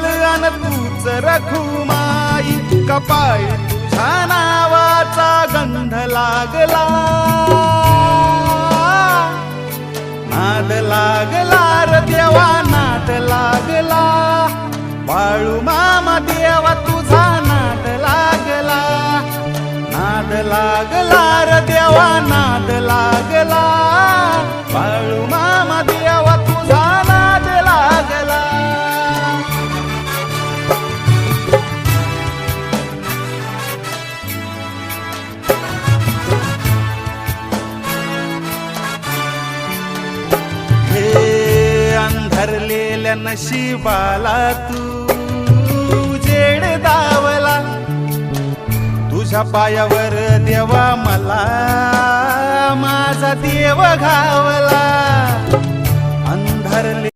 विठ्ठल अन तूच रखुमाई, कपाळी तुझ्या नावाचा गंध लागला, नाद लागला र देवा नाद लागला, बाळू मामा देवा तुझा नाद लागला, नाद लागला र देवा नाद लागला, बाळू मामा देवा तुझा नाद लागला. हे अंधरलेल्या नशिबाला तू जेड दावला, तुझ्या पायावर देवा मला माझा देव घावला. अंधरले